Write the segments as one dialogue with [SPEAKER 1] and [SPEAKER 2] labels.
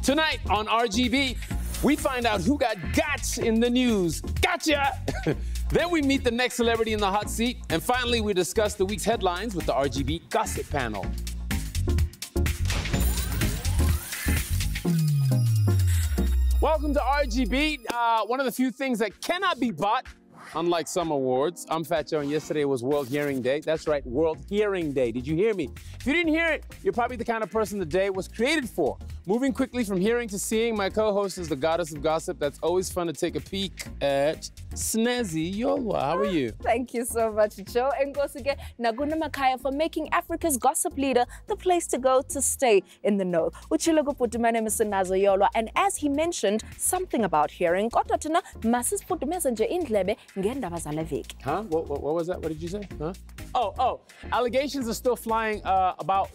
[SPEAKER 1] Tonight on RGB, we find out who got gots in the news. Gotcha! Then we meet the next celebrity in the hot seat. And finally, we discuss the week's headlines with the RGB Gossip Panel. Welcome to RGB, one of the few things that cannot be bought, unlike some awards. I'm Fat Joe, and yesterday was World Hearing Day. That's right, World Hearing Day. Did you hear me? If you didn't hear it, you're probably the kind of person the day was created for. Moving quickly from hearing to seeing, my co-host is the goddess of gossip. That's always fun to take a peek at. Snazzy Yolwa, how are you?
[SPEAKER 2] Thank you so much, Joe. And Ngosike Naguna Makaya for making Africa's gossip leader the place to go to stay in the know. Uchilogo Putumane Mr. Yolwa, and as he mentioned something about hearing, Kototana Masses Putumesa nje indlebe ngenda bazalevik.
[SPEAKER 1] Huh? What was that? What did you say? Huh? Oh, allegations are still flying about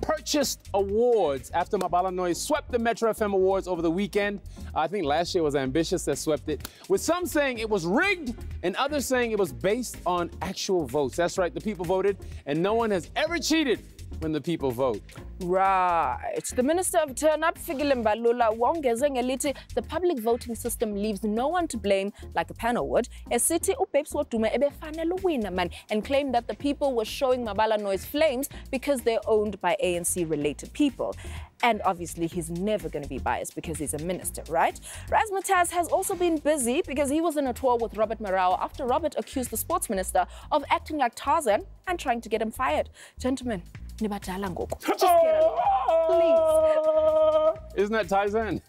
[SPEAKER 1] purchased awards after Mabala Noise swept the Metro FM Awards over the weekend. I think last year was Ambitious that swept it, with some saying it was rigged and others saying it was based on actual votes. That's right, the people voted, and no one has ever cheated when the people vote.
[SPEAKER 2] Right. The Minister of Turn-Up, Figilimba Lula Wongeze ngelithi the public voting system leaves no one to blame like a panel would. Esithi uPeps Wodume ebefanele wina man, and claimed that the people were showing Mabala Noise flames because they're owned by ANC-related people. And obviously, he's never going to be biased because he's a minister, right? Razzmatazz has also been busy because he was on a tour with Robert Marau after Robert accused the sports minister of acting like Tarzan and trying to get him fired. Gentlemen, just get along, please.
[SPEAKER 1] Isn't that Tarzan?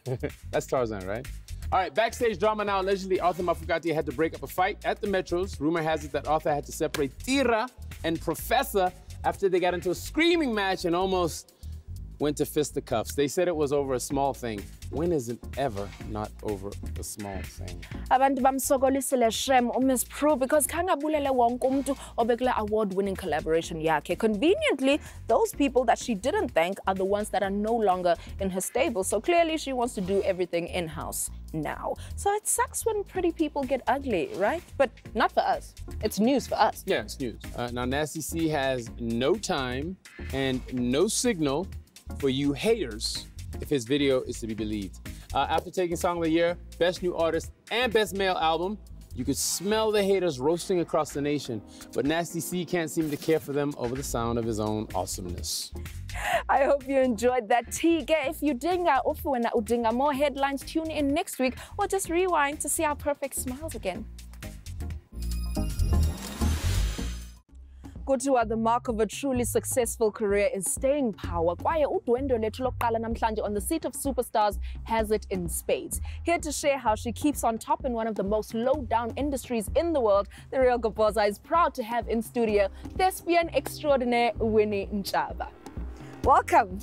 [SPEAKER 1] That's Tarzan, right? All right, backstage drama now. Allegedly, Arthur Mafugati had to break up a fight at the Metros. Rumor has it that Arthur had to separate Tira and Professor after they got into a screaming match and almost went to fisticuffs. They said it was over a small thing. When is it ever not over a small thing?
[SPEAKER 2] Abantu bamsokolisile Shem Miss Prue because kangabulele wonke umuntu obekule award-winning collaboration yakhe. Conveniently, those people that she didn't thank are the ones that are no longer in her stable. So clearly she wants to do everything in-house now. So it sucks when pretty people get ugly, right? But not for us. It's news for us.
[SPEAKER 1] Yeah, it's news. Now, Nasty C has no time and no signal for you haters if his video is to be believed. After taking Song of the Year, Best New Artist, and Best Male Album, you could smell the haters roasting across the nation, but Nasty C can't seem to care for them over the sound of his own awesomeness.
[SPEAKER 2] I hope you enjoyed that Tiga. If you dinga ufuena udinga more headlines, tune in next week or just rewind to see our perfect smiles again. The mark of a truly successful career is staying power. Kwaye udwendwe lethu lokuqala namhlanje on the seat of superstars has it in spades. Here to share how she keeps on top in one of the most low-down industries in the world, the real Goboza is proud to have in studio thespian extraordinaire Winnie Nchaba. Welcome.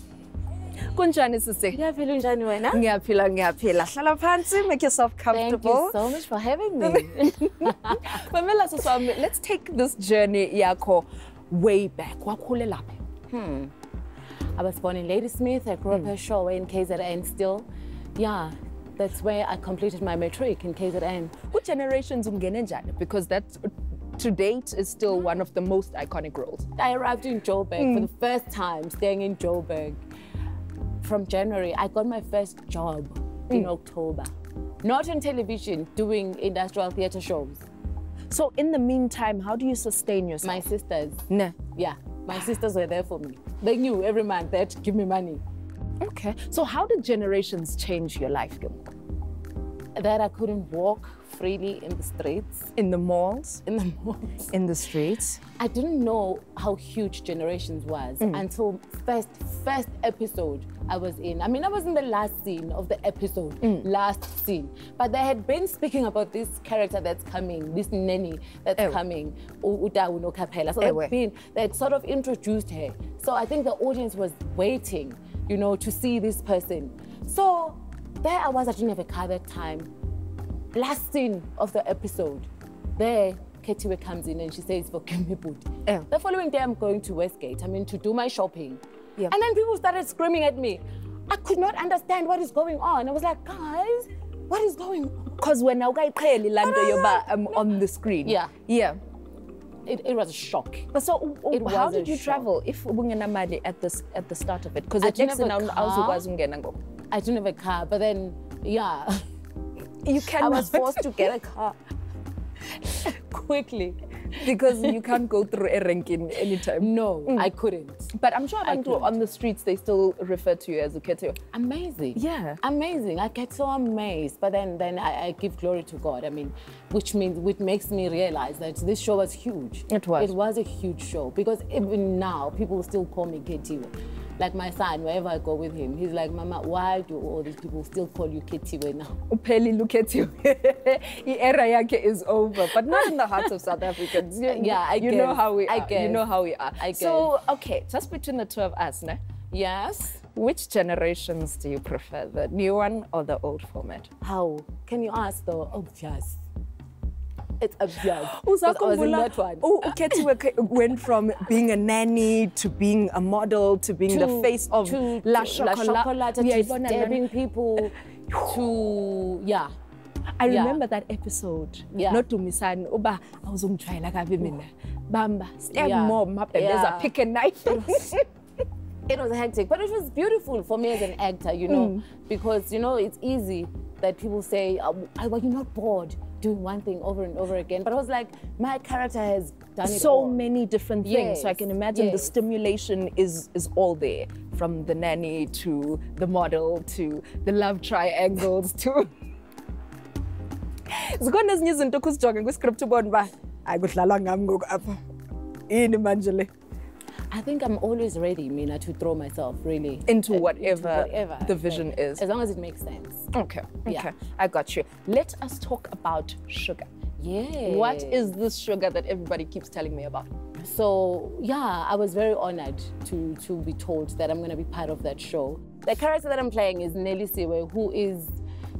[SPEAKER 2] Kunjani sisi?
[SPEAKER 3] Ngiyaphila njani wena?
[SPEAKER 2] Ngiyaphila. Hlala phansi, make yourself comfortable.
[SPEAKER 3] Thank you so much for having me.
[SPEAKER 2] Pamela, let's take this journey yakho way back. Wakhule laphi?
[SPEAKER 3] I was born in Ladysmith. I grew up at Shaw in KZN still. Yeah, that's where I completed my matric in KZN.
[SPEAKER 2] What generations ungene njani? Because that to date is still one of the most iconic roles.
[SPEAKER 3] I arrived in Joburg for the first time, staying in Joburg. From January, I got my first job in October. Not on television, doing industrial theatre shows.
[SPEAKER 2] So in the meantime, how do you sustain yourself?
[SPEAKER 3] My sisters.
[SPEAKER 2] Nah.
[SPEAKER 3] Yeah, my sisters were there for me. They knew every month they had to give me money.
[SPEAKER 2] Okay, so how did generations change your life?
[SPEAKER 3] That I couldn't walk freely in the streets.
[SPEAKER 2] In the malls?
[SPEAKER 3] In the malls.
[SPEAKER 2] In the streets?
[SPEAKER 3] I didn't know how huge Generations was until first episode I was in. I mean, I was in the last scene of the episode, last scene. But they had been speaking about this character that's coming, this nanny that's coming, Utawu no Kapela. So they had sort of introduced her. So I think the audience was waiting, you know, to see this person. So there I was, I didn't have a car that time. Last scene of the episode, there Ketiwe comes in and she says, forgive me, Booty. The following day I'm going to Westgate, I mean, to do my shopping. And then people started screaming at me. I could not understand what is going on. I was like, guys, what is going on?
[SPEAKER 2] Because when I on the screen.
[SPEAKER 3] Yeah.
[SPEAKER 2] Yeah.
[SPEAKER 3] It was a shock.
[SPEAKER 2] So how did you travel if at the start of it? Because it takes
[SPEAKER 3] I didn't have a car, but then, yeah.
[SPEAKER 2] You can.
[SPEAKER 3] I was forced to get a car quickly.
[SPEAKER 2] Because you can't go through a ranking anytime.
[SPEAKER 3] No, I couldn't.
[SPEAKER 2] But I'm sure on the streets, they still refer to you as a Ukhethiwe.
[SPEAKER 3] Amazing.
[SPEAKER 2] Yeah.
[SPEAKER 3] Amazing. I get so amazed. But then I give glory to God. I mean, which makes me realize that this show was huge.
[SPEAKER 2] It was.
[SPEAKER 3] It was a huge show. Because even now, people still call me Ukhethiwe. Like my son, wherever I go with him, he's like, Mama, why do all these people still call you Ukhethiwe now?
[SPEAKER 2] Upeli, look at you. The era yake is over, but not in the hearts of South Africans. You know how we are. You know how we are. So, okay, just between the two of us, ne?
[SPEAKER 3] Yes.
[SPEAKER 2] Which generations do you prefer, the new one or the old format?
[SPEAKER 3] How? Can you ask though? Obvious. It's obvious.
[SPEAKER 2] Ukhethiwe went from being a nanny to being a model to being the face of La Chocolate,
[SPEAKER 3] to stabbing people, to, yeah.
[SPEAKER 2] I remember that episode. Not to Misani, Oba, I was on trial like Bamba, stab mom up and there's a pick and knife.
[SPEAKER 3] It was hectic, but it was beautiful for me as an actor, you know, because, you know, it's easy that people say, "Are you not bored doing one thing over and over again?" But I was like, my character has done it
[SPEAKER 2] so
[SPEAKER 3] all.
[SPEAKER 2] many different things. So I can imagine the stimulation is all there, from the nanny to the model to the love triangles to. Zikhona ezinye izinto kusijonge kwiscript ubona ba ayikudlalwa ngami ngoku apha. Yini manje le?
[SPEAKER 3] I think I'm always ready, Mina, to throw myself really
[SPEAKER 2] into whatever the vision
[SPEAKER 3] like,
[SPEAKER 2] is.
[SPEAKER 3] As long as it makes sense.
[SPEAKER 2] Okay, okay, I got you. Let us talk about sugar.
[SPEAKER 3] Yeah.
[SPEAKER 2] What is this sugar that everybody keeps telling me about?
[SPEAKER 3] So, yeah, I was very honored to be told that I'm going to be part of that show. The character that I'm playing is Nelly Siwe, who is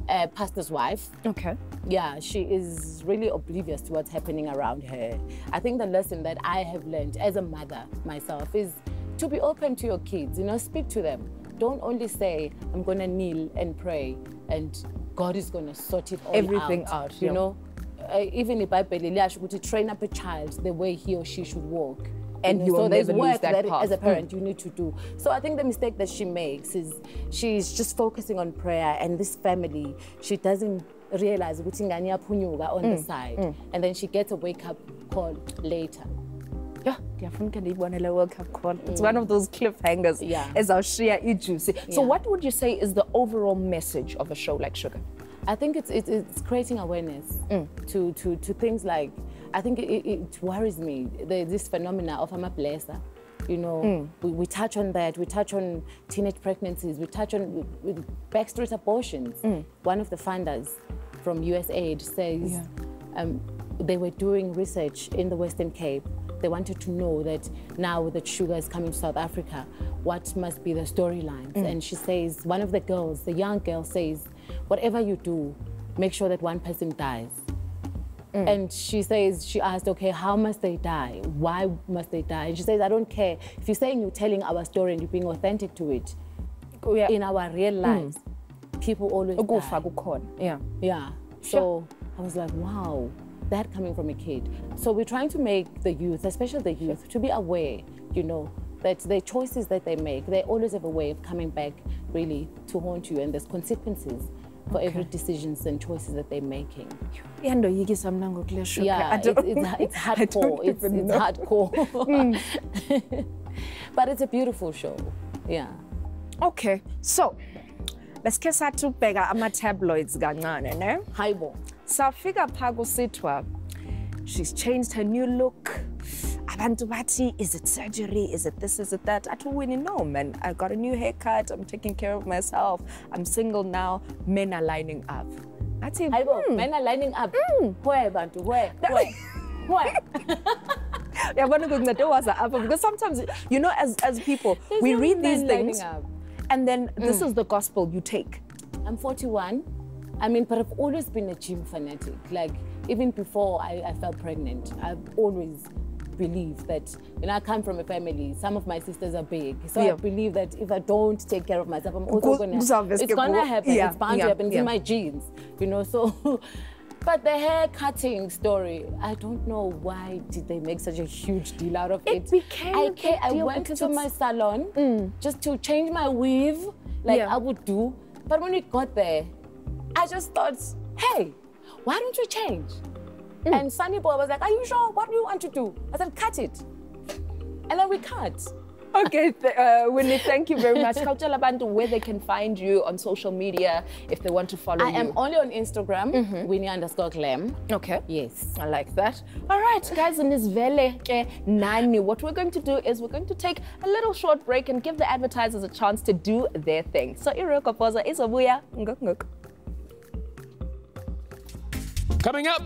[SPEAKER 3] a pastor's wife.
[SPEAKER 2] Okay.
[SPEAKER 3] Yeah, she is really oblivious to what's happening around her. I think the lesson that I have learned as a mother myself is to be open to your kids, you know, speak to them. Don't only say, I'm going to kneel and pray and God is going to sort it all
[SPEAKER 2] out.
[SPEAKER 3] You know, even if I would train up a child the way he or she should walk.
[SPEAKER 2] And you will never lose that path.
[SPEAKER 3] As a parent you need to do. So I think the mistake that she makes is she's just focusing on prayer and this family. She doesn't realize on the side. And then she gets a wake-up call later.
[SPEAKER 2] Yeah, wake-up call. It's one of those cliffhangers.
[SPEAKER 3] Yeah.
[SPEAKER 2] As our share juicy. So what would you say is the overall message of a show like Sugar?
[SPEAKER 3] I think it's creating awareness to things like, I think it worries me, this phenomena of I'm a blesser. You know, we touch on that, we touch on teenage pregnancies, we touch on backstreet abortions. One of the funders from USAID says they were doing research in the Western Cape. They wanted to know that now that sugar is coming to South Africa, what must be the storylines? And she says, one of the girls, the young girl says, whatever you do, make sure that one person dies. And she says, she asked, okay, how must they die? Why must they die? And she says, I don't care. If you're saying you're telling our story and you're being authentic to it, in our real lives, people always die. Yeah. So I was like, wow, that coming from a kid. So we're trying to make the youth, especially the youth, to be aware, you know, that the choices that they make, they always have a way of coming back really to haunt you, and there's consequences for every decisions and choices that they're making.
[SPEAKER 2] Yeah, it's
[SPEAKER 3] hardcore. It's hardcore. But it's a beautiful show. Yeah.
[SPEAKER 2] Okay, so let's get to bega ama tabloids gancane, ne?
[SPEAKER 3] Highball.
[SPEAKER 2] Safika phaku sithwa, she's changed her new look. Abantu bathi, is it surgery? Is it this? Is it that? I don't really know, man. I got a new haircut. I'm taking care of myself. I'm single now. Men are lining up. That's it.
[SPEAKER 3] Men are lining up. Where, Bantu? Where?
[SPEAKER 2] Yeah, because sometimes, you know, as people, we read these things, and then this is the gospel you take.
[SPEAKER 3] I'm 41. I mean, but I've always been a gym fanatic. Like, even before I fell pregnant, I've always believed that, you know, I come from a family, some of my sisters are big. So I believe that if I don't take care of myself, I'm also gonna, it's gonna happen. It's bound to happen. It's in my genes, you know, so. But the hair cutting story, I don't know why did they make such a huge deal out of it. I went to my salon just to change my weave, like I would do. But when we got there, I just thought, hey, why don't you change? And Sunny Boy was like, are you sure? What do you want to do? I said, cut it. And then we cut.
[SPEAKER 2] Okay, Winnie, thank you very much. Tell abantu where they can find you on social media if they want to follow you.
[SPEAKER 3] I am only on Instagram, Winnie_Clem.
[SPEAKER 2] Okay.
[SPEAKER 3] Yes.
[SPEAKER 2] I like that. All right, guys, in this vele ke nani, what we're going to do is we're going to take a little short break and give the advertisers a chance to do their thing. So, Iroko Poza is Abuya.
[SPEAKER 1] Coming up,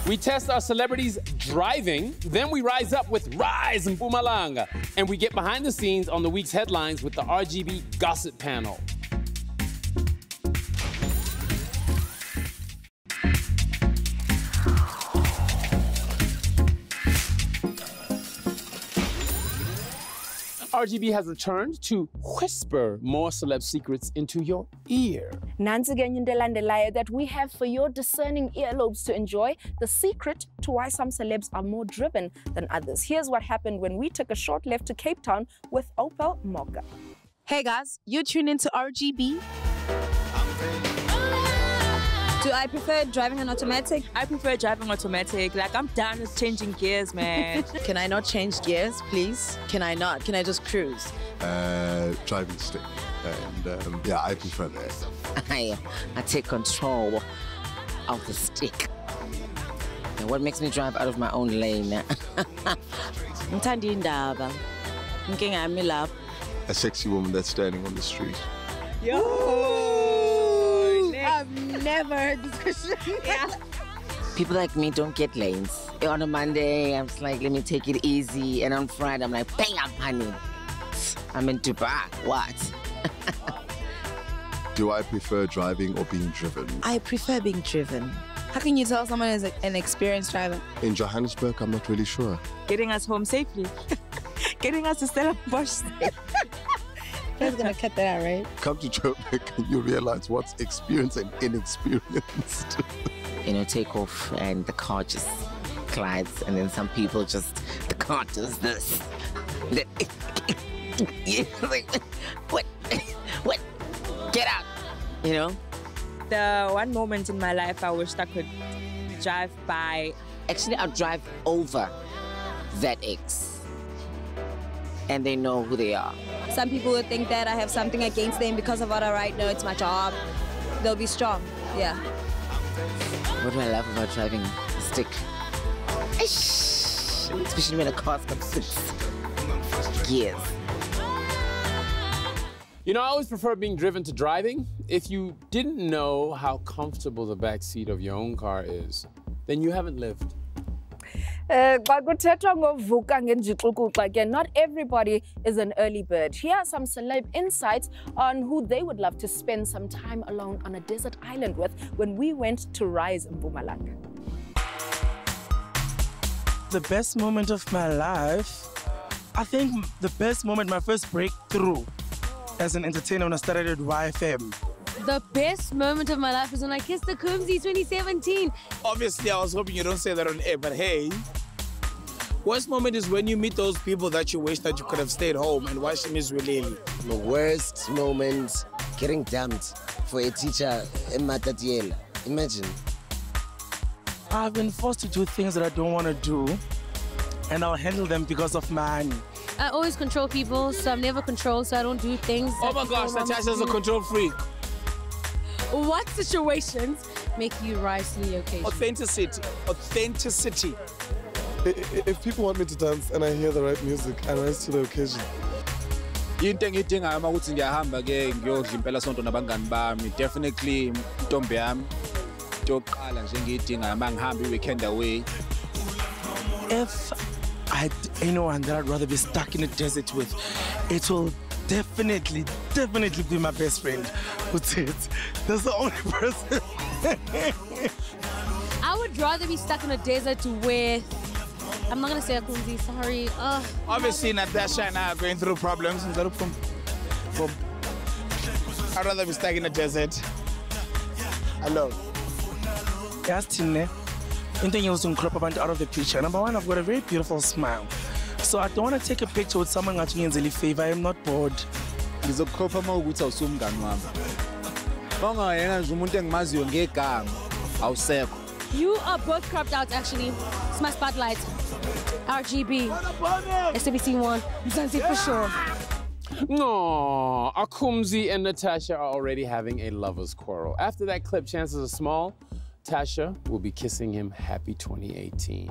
[SPEAKER 1] we test our celebrities driving, then we rise up with Rise in Mpumalanga, and we get behind the scenes on the week's headlines with the RGB Gossip Panel. RGB has returned to whisper more celeb secrets into your ear.
[SPEAKER 2] Nansi Ganyandelandelayo that we have for your discerning earlobes to enjoy the secret to why some celebs are more driven than others. Here's what happened when we took a short left to Cape Town with Opal Moka.
[SPEAKER 4] Hey guys, you're tuned into RGB. Do I prefer driving an automatic? I prefer driving automatic. Like, I'm done with changing gears, man.
[SPEAKER 5] Can I not change gears, please? Can I not? Can I just cruise?
[SPEAKER 6] Driving stick. And yeah, I prefer that.
[SPEAKER 7] I take control of the stick. And what makes me drive out of my own lane?
[SPEAKER 6] A sexy woman that's standing on the street.
[SPEAKER 5] I've never heard this question.
[SPEAKER 7] Yeah. People like me don't get lanes. On a Monday, I'm just like, let me take it easy. And on Friday, I'm like, bang up, honey. I'm in Dubai. What?
[SPEAKER 6] Do I prefer driving or being driven?
[SPEAKER 5] I prefer being driven. How can you tell someone is an experienced driver?
[SPEAKER 6] In Johannesburg, I'm not really sure.
[SPEAKER 4] Getting us home safely. Getting us to Stellenbosch.
[SPEAKER 5] That's gonna cut that out, right?
[SPEAKER 6] Come to Joburg and you realize what's experienced and inexperienced.
[SPEAKER 7] You know, take off and the car just glides, and then some people just, the car does this. What? What? Get out! You know?
[SPEAKER 4] The one moment in my life I wished I could drive by.
[SPEAKER 7] Actually, I'll drive over that ex. And they know who they are.
[SPEAKER 8] Some people would think that I have something against them because of what I write. No, it's my job. They'll be strong. Yeah.
[SPEAKER 7] What do I love about driving a stick? Especially when a car's got 6 gears.
[SPEAKER 1] You know, I always prefer being driven to driving. If you didn't know how comfortable the back seat of your own car is, then you haven't lived.
[SPEAKER 2] Not everybody is an early bird. Here are some celeb insights on who they would love to spend some time alone on a desert island with when we went to Rise in Mpumalanga.
[SPEAKER 9] The best moment of my life, I think the best moment, my first breakthrough as an entertainer when I started at YFM.
[SPEAKER 8] The best moment of my life is when I kissed the Kumzi 2017.
[SPEAKER 10] Obviously, I was hoping you don't say that on air, but hey, worst moment is when you meet those people that you wish that you could have stayed home and watched Miss Wileli.
[SPEAKER 11] The worst moment, getting dumped for a teacher in Matatiela. Imagine.
[SPEAKER 9] I've been forced to do things that I don't want to do, and I'll handle them because of money.
[SPEAKER 8] I always control people, so I'm never controlled, so I don't do things.
[SPEAKER 10] Oh my gosh, Natasha's a control freak.
[SPEAKER 8] What situations make you rise to the occasion?
[SPEAKER 10] Authenticity. Authenticity.
[SPEAKER 6] If people want me to dance and I hear the right music, I rise to the occasion.
[SPEAKER 10] Into engiyidingayo uma ukuthi ngiyahamba ke ngiyodla impela sonto nabangani bami, definitely intombi yami into yokuqala nje engiyidingayo uma ngihamba i-weekend away.
[SPEAKER 9] If I had anyone that I'd rather be stuck in a desert with, it will definitely be my best friend. What's it? That's the only person.
[SPEAKER 8] I would rather be stuck in a desert with, I'm not gonna say a Kunzi, sorry.
[SPEAKER 10] Obviously, Natasha and I are going through problems. I'd rather be stuck in a desert alone.
[SPEAKER 9] Yes, Tine. Anything else to crop out of the picture. Number one, I've got a very beautiful smile. So I don't want to take a picture with someone watching in favor. I am not bored.
[SPEAKER 10] Mawungayena nje umuntu engimaziyo ngegama awusekho.
[SPEAKER 8] You are both cropped out, actually. It's my spotlight. RGB. SWC1. Mzansi for sure.
[SPEAKER 1] No, Akumzi and Natasha are already having a lover's quarrel. After that clip, chances are small, Tasha will be kissing him happy 2018.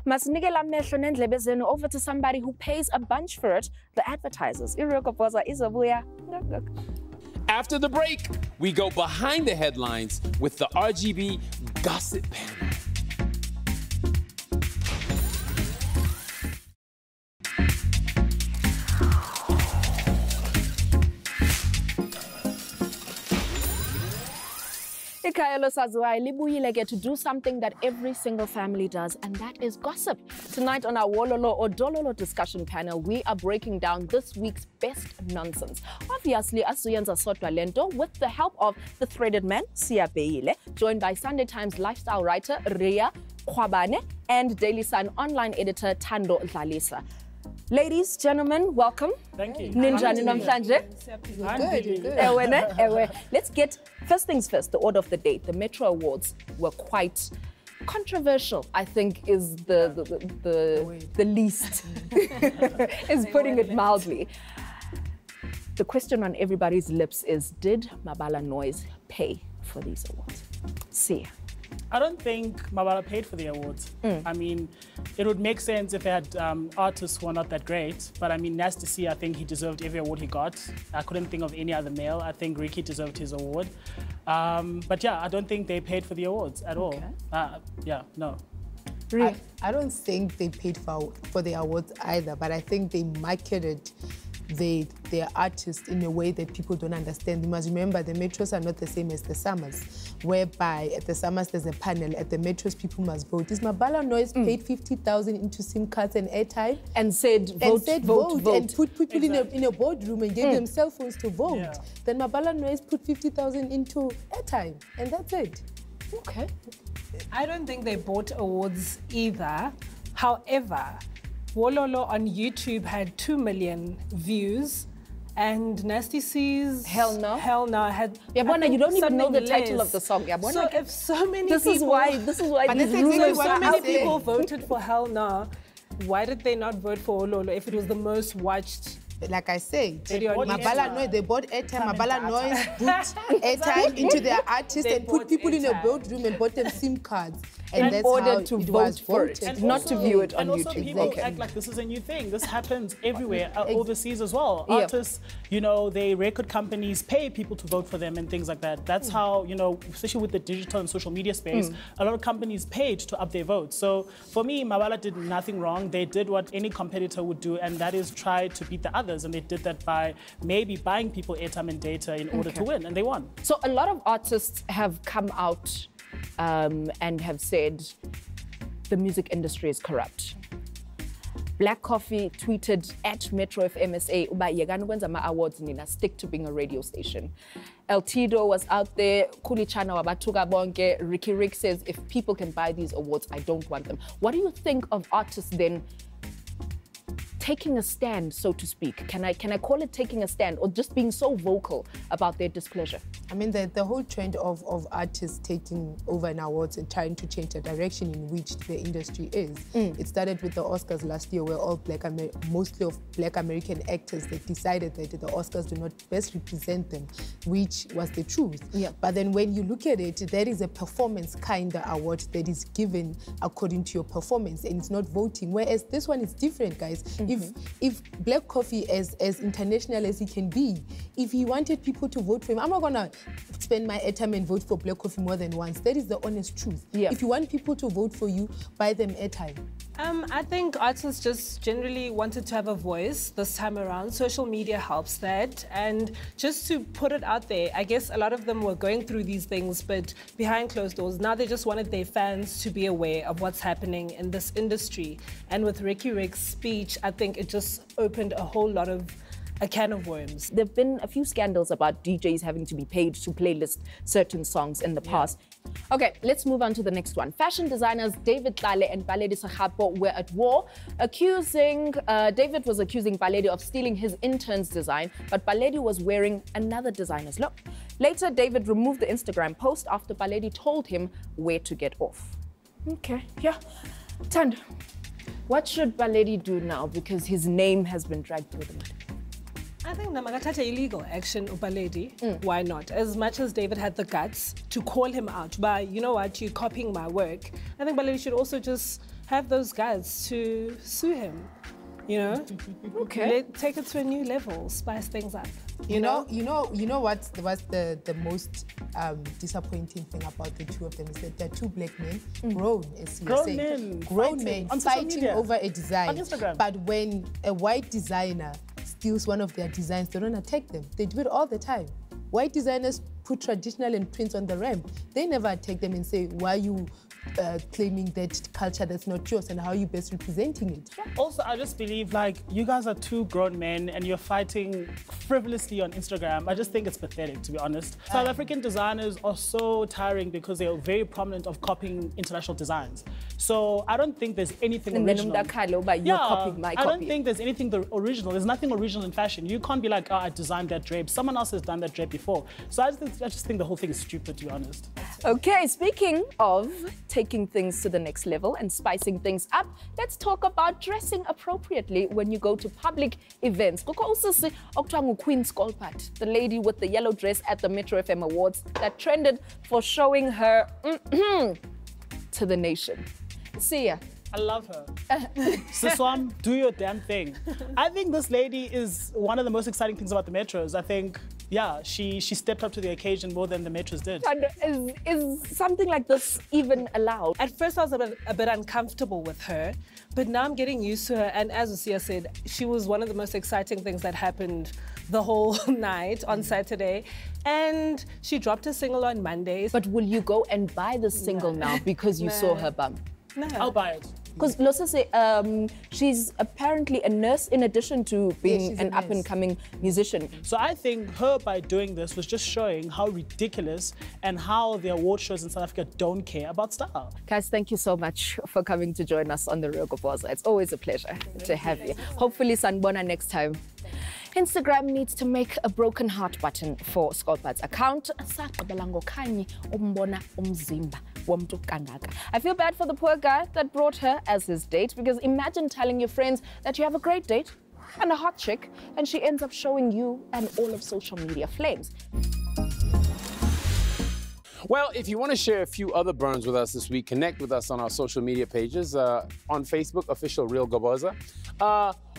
[SPEAKER 2] Masinikela amehlo nendlebe zenu over to somebody who pays a bunch for it, the advertisers. Irokopoza izobuya.
[SPEAKER 1] After the break, we go behind the headlines with the RGB gossip panel.
[SPEAKER 2] To do something that every single family does, and that is gossip. Tonight on our Wololo or Dololo discussion panel, we are breaking down this week's best nonsense. Obviously, Asuyenza Sotwa Lento, with the help of the threaded man, Sia Beile, joined by Sunday Times lifestyle writer Ria Kwabane and Daily Sun online editor Tando Dlalisa. Ladies, gentlemen, welcome.
[SPEAKER 12] Thank you.
[SPEAKER 2] Ninja Ninamhlanje. Good. Let's get, first things first, the order of the day. The Metro Awards were quite controversial, I think is the least, is putting it mildly. The question on everybody's lips is, did Mabala Noise pay for these awards? See.
[SPEAKER 12] I don't think Mabala paid for the awards. I mean, it would make sense if they had artists who are not that great. But I mean, nice to see. I think he deserved every award he got. I couldn't think of any other male. I think Ricky deserved his award. But yeah, I don't think they paid for the awards at all. Yeah, no.
[SPEAKER 13] I don't think they paid for the awards either, but I think they marketed their artists in a way that people don't understand. You must remember the Metros are not the same as the Summers, whereby at the Summers there's a panel, at the Metros people must vote. Is Mabala Noise paid 50,000 into SIM cards and airtime?
[SPEAKER 2] And said vote.
[SPEAKER 13] And put people in a boardroom and gave them cell phones to vote. Yeah. Then Mabala Noise put 50,000 into airtime, and that's it.
[SPEAKER 2] Okay.
[SPEAKER 14] I don't think they bought awards either. However, Wololo on YouTube had 2 million views, and Nasty C's
[SPEAKER 2] Hell No
[SPEAKER 14] had.
[SPEAKER 2] Yabona, you don't even know the title of the song. Yabona,
[SPEAKER 14] so if so many
[SPEAKER 2] this is why
[SPEAKER 14] so many people voted for Hell No, why did they not vote for Wololo if it was the most watched?
[SPEAKER 13] Like I said, Mabala Noise, they bought airtime. Mabala Noise put airtime into their artists and put people in a boardroom and bought them SIM cards. And that's
[SPEAKER 2] ordered to vote for it, not to view it on YouTube.
[SPEAKER 12] And also people act like this is a new thing. This happens everywhere, overseas as well. Artists, you know, record companies pay people to vote for them and things like that. That's how, you know, especially with the digital and social media space, a lot of companies paid to up their votes. So for me, Mabala did nothing wrong. They did what any competitor would do, and that is try to beat the others. And they did that by maybe buying people airtime and data in order to win, and they won.
[SPEAKER 2] So a lot of artists have come out and have said the music industry is corrupt. Black Coffee tweeted at Metro FMSA, "Uba yekani ukwenza ama-awards nina, stick to being a radio station." El Tido was out there, Kulichana wabatuka bonke. Ricky Rick says, if people can buy these awards, I don't want them. What do you think of artists then taking a stand, so to speak? Can I call it taking a stand, or just being so vocal about their displeasure?
[SPEAKER 13] I mean, the whole trend of artists taking over an awards and trying to change the direction in which the industry is. It started with the Oscars last year, where mostly of Black American actors, they decided that the Oscars do not best represent them, which was the truth. But then when you look at it, there is a performance kind of award that is given according to your performance, and it's not voting. Whereas this one is different, guys. If Black Coffee, as international as he can be, if he wanted people to vote for him, I'm not gonna spend my airtime and vote for Black Coffee more than once. That is the honest truth. If you want people to vote for you, buy them airtime.
[SPEAKER 14] I think artists just generally wanted to have a voice this time around. Social media helps that. And just to put it out there, I guess a lot of them were going through these things, but behind closed doors. Now they just wanted their fans to be aware of what's happening in this industry. And with Ricky Rick's speech, I think it just opened a whole lot of a can of worms.
[SPEAKER 2] There have been a few scandals about DJs having to be paid to playlist certain songs in the past. Okay, let's move on to the next one. Fashion designers David Tlale and Baledi Sakhapo were at war, David was accusing Baledi of stealing his intern's design, but Baledi was wearing another designer's look. Later, David removed the Instagram post after Baledi told him where to get off. Okay, yeah. Tand, what should Baledi do now because his name has been dragged through the mud?
[SPEAKER 14] I think Namakatata illegal action Baledi. Why not? As much as David had the guts to call him out by, you know what, you're copying my work, I think Baledi should also just have those guts to sue him. You know?
[SPEAKER 2] Okay.
[SPEAKER 14] Take it to a new level, spice things up.
[SPEAKER 13] You know what's the most disappointing thing about the two of them is that they're two black men, grown, as you're saying. Grown men fighting over a design.
[SPEAKER 12] On Instagram.
[SPEAKER 13] But when a white designer steals one of their designs, they don't attack them. They do it all the time. White designers put traditional and prints on the ramp. They never attack them and say, why are you claiming that culture that's not yours and how are you best representing it?
[SPEAKER 12] Also, I just believe like you guys are two grown men and you're fighting frivolously on Instagram. I just think it's pathetic, to be honest. South African designers are so tiring because they are very prominent of copying international designs. So I don't think there's anything original. I don't think there's anything original. There's nothing original in fashion. You can't be like, oh, I designed that drape. Someone else has done that drape before. So I just think the whole thing is stupid, to be honest.
[SPEAKER 2] Okay, speaking of taking things to the next level and spicing things up, let's talk about dressing appropriately when you go to public events. Queen Skolpat, the lady with the yellow dress at the Metro FM Awards that trended for showing her to the nation. See ya.
[SPEAKER 12] I love her. Siswam, do your damn thing. I think this lady is one of the most exciting things about the Metros. I think, yeah, she stepped up to the occasion more than the Metros did.
[SPEAKER 2] And is something like this even allowed?
[SPEAKER 14] At first, I was a bit uncomfortable with her, but now I'm getting used to her. And as Lucia said, she was one of the most exciting things that happened the whole night on Saturday. And she dropped a single on Monday.
[SPEAKER 2] But will you go and buy the single now because you saw her bum?
[SPEAKER 12] No. I'll buy it.
[SPEAKER 2] Because Losa she's apparently a nurse in addition to being an up-and-coming musician.
[SPEAKER 12] So I think her, by doing this, was just showing how ridiculous and how the award shows in South Africa don't care about style.
[SPEAKER 2] Guys, thank you so much for coming to join us on The Real Goboza. It's always a pleasure to have you. Hopefully, sanibona next time. Instagram needs to make a broken heart button for Skolpat's account. I feel bad for the poor guy that brought her as his date, because imagine telling your friends that you have a great date and a hot chick, and she ends up showing you and all of social media flames.
[SPEAKER 1] Well, if you want to share a few other burns with us this week, connect with us on our social media pages, on Facebook, Official Real Goboza,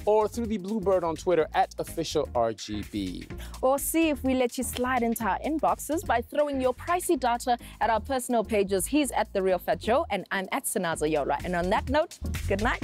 [SPEAKER 1] or through the Bluebird on Twitter @OfficialRGB.
[SPEAKER 2] Or see if we let you slide into our inboxes by throwing your pricey data at our personal pages. He's at The Real Fat Joe, and I'm at Sinazo Yola. And on that note, good night.